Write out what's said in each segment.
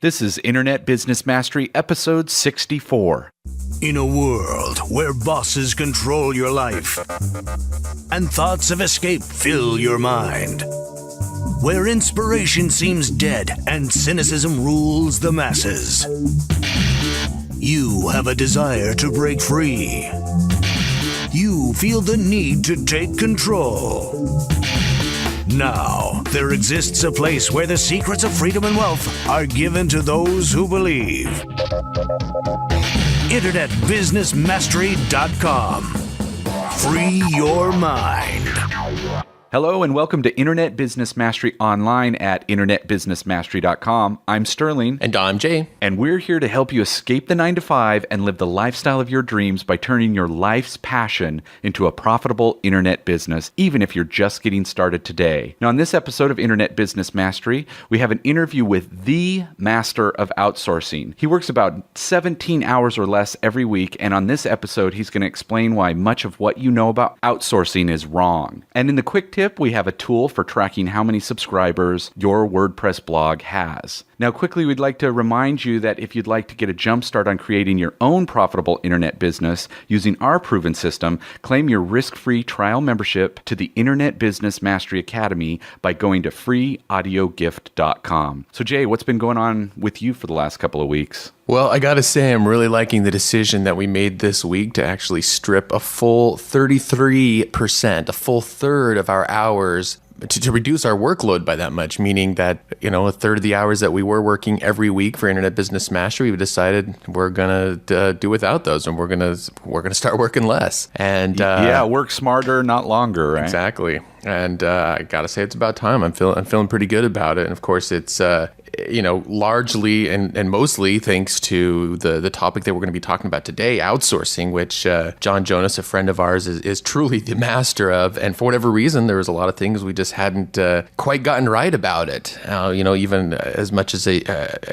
This is Internet Business Mastery, episode 64. In a world where bosses control your life and thoughts of escape fill your mind, where inspiration seems dead and cynicism rules the masses, you have a desire to break free. You feel the need to take control. Now, there exists a place where the secrets of freedom and wealth are given to those who believe. InternetBusinessMastery.com. Free your mind. Hello and welcome to Internet Business Mastery online at InternetBusinessMastery.com. I'm Sterling. And I'm Jay. And we're here to help you escape the 9-to-5 and live the lifestyle of your dreams by turning your life's passion into a profitable internet business, even if you're just getting started today. Now, on this episode of Internet Business Mastery, we have an interview with the master of outsourcing. He works about 17 hours or less every week, and on this episode, he's going to explain why much of what you know about outsourcing is wrong. And in the quick tip, we have a tool for tracking how many subscribers your WordPress blog has. Now, quickly, we'd like to remind you that if you'd like to get a jump start on creating your own profitable internet business using our proven system, claim your risk-free trial membership to the Internet Business Mastery Academy by going to freeaudiogift.com. So, Jay, what's been going on with you for the last couple of weeks? Well, I got to say, I'm really liking the decision that we made this week to actually strip a full 33%, a full third of our hours to reduce our workload by that much, meaning that, a third of the hours that we were working every week for Internet Business Mastery, we decided we're going to do without those, and we're going to start working less. And work smarter, not longer, right? Exactly. And I got to say, it's about time. I'm feeling pretty good about it. And of course, it's largely and mostly thanks to the topic that we're going to be talking about today, outsourcing, which John Jonas, a friend of ours, is truly the master of. And for whatever reason, there was a lot of things we just hadn't quite gotten right about it. Even as much as a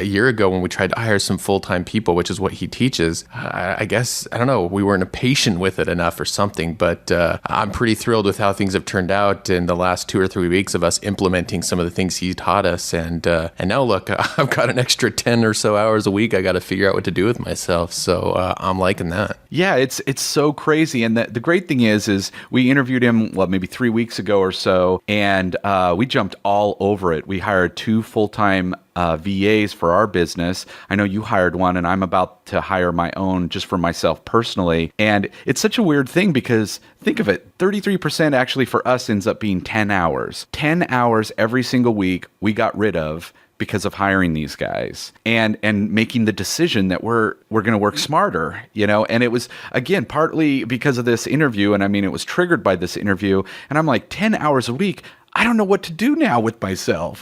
year ago when we tried to hire some full-time people, which is what he teaches, I guess, I don't know, we weren't patient with it enough or something. But I'm pretty thrilled with how things have turned out in the last 2 or 3 weeks of us implementing some of the things he taught us. And now look, I've got an extra 10 or so hours a week I got to figure out what to do with myself. So I'm liking that. Yeah, it's so crazy. And the great thing is we interviewed him, maybe 3 weeks ago or so, and we jumped all over it. We hired 2 full-time VAs for our business. I know you hired one, and I'm about to hire my own just for myself personally. And it's such a weird thing because think of it, 33% actually for us ends up being 10 hours. 10 hours every single week we got rid of because of hiring these guys and making the decision that we're going to work smarter, and it was, again, partly because of this interview. And I mean, it was triggered by this interview, and I'm like, 10 hours a week, I don't know what to do now with myself.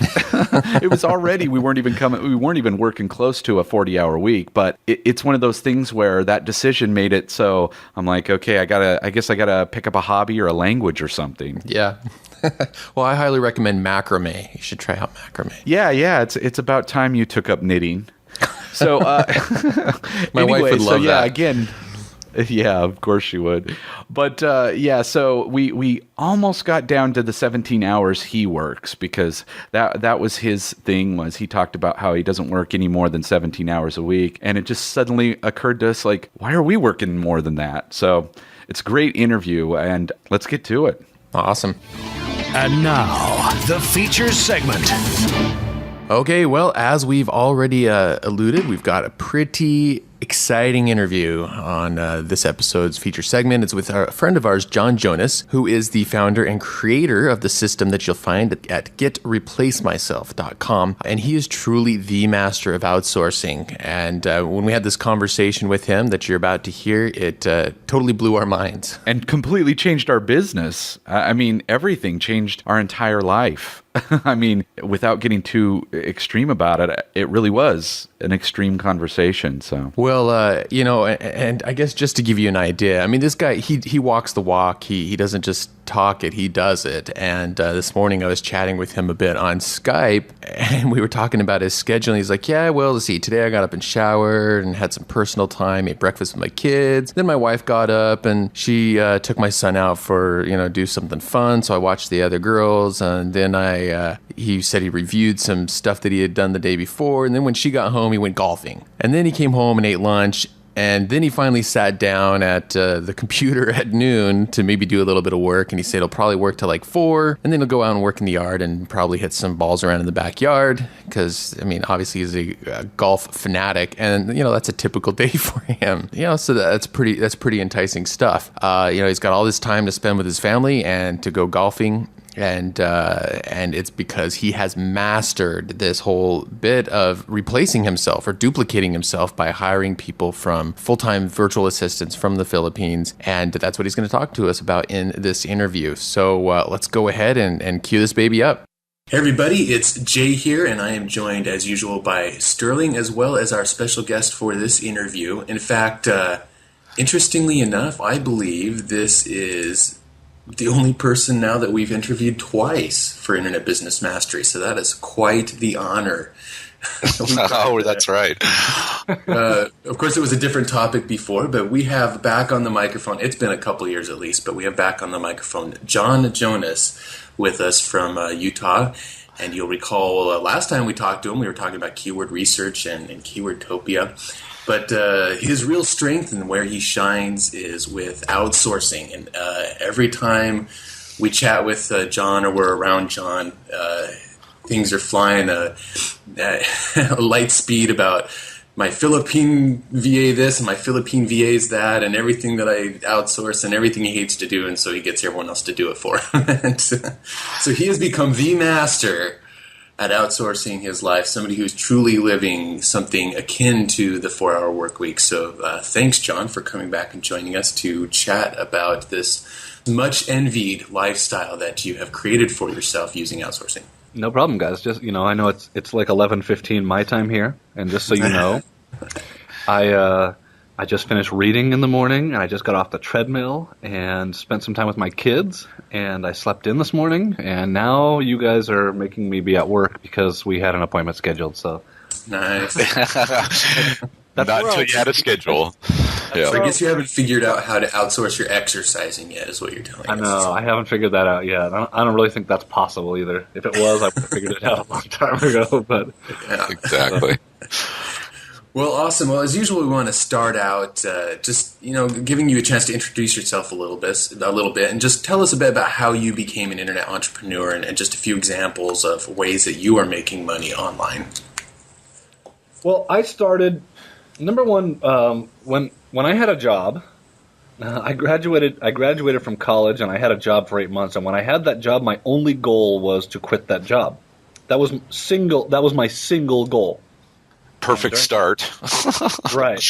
It was already, we weren't even working close to a 40-hour week, but it's one of those things where that decision made it so I'm like, okay, I guess I gotta pick up a hobby or a language or something. Yeah. Well, I highly recommend macrame. You should try out macrame. Yeah. It's about time you took up knitting. So, my wife would love that. Again. Yeah, of course she would. But so we almost got down to the 17 hours he works because that was his thing, was he talked about how he doesn't work any more than 17 hours a week. And it just suddenly occurred to us, like, why are we working more than that? So it's a great interview, and let's get to it. Awesome. And now, the features segment. Okay, well, as we've already alluded, we've got a pretty exciting interview on this episode's feature segment. It's with a friend of ours, John Jonas, who is the founder and creator of the system that you'll find at getreplacemyself.com. And he is truly the master of outsourcing. And when we had this conversation with him that you're about to hear, it totally blew our minds. And completely changed our business. I mean, everything changed our entire life. I mean, without getting too extreme about it, it really was an extreme conversation. So. Well, and I guess just to give you an idea, I mean, this guy, he walks the walk. He doesn't just talk it, he does it. And this morning I was chatting with him a bit on Skype, and we were talking about his schedule. And he's like, yeah, well, let's see, today I got up and showered and had some personal time, ate breakfast with my kids. Then my wife got up and she took my son out for, do something fun. So I watched the other girls. And then he said he reviewed some stuff that he had done the day before. And then when she got home, he went golfing. And then he came home and ate lunch. And then he finally sat down at the computer at noon to maybe do a little bit of work. And he said he'll probably work till like 4. And then he'll go out and work in the yard and probably hit some balls around in the backyard. Because, I mean, obviously he's a golf fanatic. And, that's a typical day for him. So that's pretty enticing stuff. He's got all this time to spend with his family and to go golfing. And it's because he has mastered this whole bit of replacing himself or duplicating himself by hiring people from full-time virtual assistants from the Philippines. And that's what he's going to talk to us about in this interview. So let's go ahead and cue this baby up. Hey everybody, it's Jay here, and I am joined as usual by Sterling as well as our special guest for this interview. In fact, interestingly enough, I believe this is the only person now that we've interviewed twice for Internet Business Mastery, so that is quite the honor. Oh, that's right. Of course, it was a different topic before, but we have back on the microphone, it's been a couple years at least, but we have back on the microphone John Jonas with us from Utah. And you'll recall last time we talked to him, we were talking about keyword research and Keywordtopia. But his real strength and where he shines is with outsourcing. And every time we chat with John or we're around John, things are flying at light speed about my Philippine VA this and my Philippine VA's that and everything that I outsource and everything he hates to do. And so he gets everyone else to do it for him. And so he has become the master at outsourcing his life, somebody who's truly living something akin to the 4-hour work week. So thanks, John, for coming back and joining us to chat about this much envied lifestyle that you have created for yourself using outsourcing. No problem, guys. Just, I know it's like 11:15 my time here, and just so you know, I just finished reading in the morning, and I just got off the treadmill and spent some time with my kids, and I slept in this morning, and now you guys are making me be at work because we had an appointment scheduled, so. Nice. Not until you had a schedule. Yeah. So I guess you haven't figured out how to outsource your exercising yet, is what you're telling us. I know, I haven't figured that out yet. I don't really think that's possible either. If it was, I would have figured it out a long time ago, but. Yeah. Exactly. Well, awesome. Well, as usual, we want to start out just giving you a chance to introduce yourself a little bit, and just tell us a bit about how you became an internet entrepreneur, and just a few examples of ways that you are making money online. Well, I started number one when I had a job. I graduated from college, and I had a job for 8 months. And when I had that job, my only goal was to quit that job. That was my single goal. Perfect start. Right.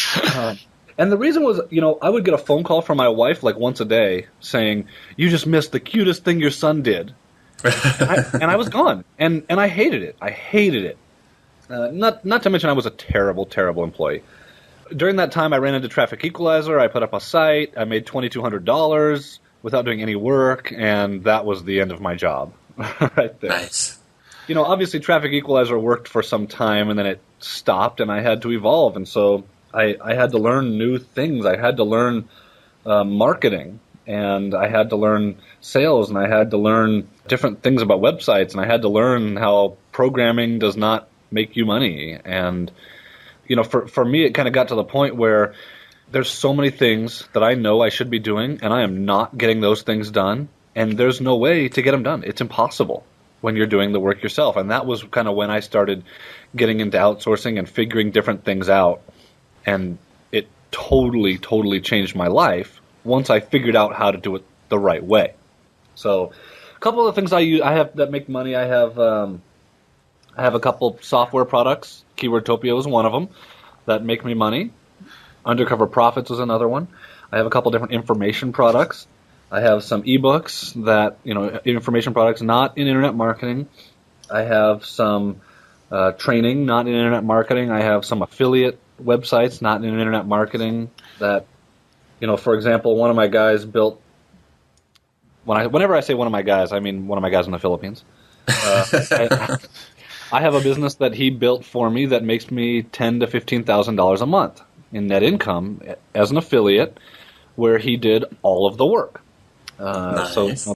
And the reason was, I would get a phone call from my wife like once a day saying, "You just missed the cutest thing your son did," and I was gone, and I hated it. I hated it. Not to mention I was a terrible, terrible employee. During that time, I ran into Traffic Equalizer. I put up a site. I made $2,200 without doing any work, and that was the end of my job. Right there. Nice. Obviously Traffic Equalizer worked for some time, and then it stopped, and I had to evolve. And so I had to learn new things. I had to learn marketing, and I had to learn sales, and I had to learn different things about websites, and I had to learn how programming does not make you money. And, for me, it kind of got to the point where there's so many things that I know I should be doing, and I am not getting those things done, and there's no way to get them done. It's impossible when you're doing the work yourself. And that was kind of when I started getting into outsourcing and figuring different things out. And it totally, totally changed my life once I figured out how to do it the right way. So a couple of things I have that make money. I have a couple software products. Keywordtopia is one of them that make me money. Undercover Profits is another one. I have a couple different information products. I have some ebooks that, information products not in internet marketing. I have some training not in internet marketing. I have some affiliate websites, not in internet marketing. That, for example, one of my guys built. Whenever I say one of my guys, I mean one of my guys in the Philippines. I have a business that he built for me that makes me $10,000 to $15,000 a month in net income as an affiliate, where he did all of the work. Nice. So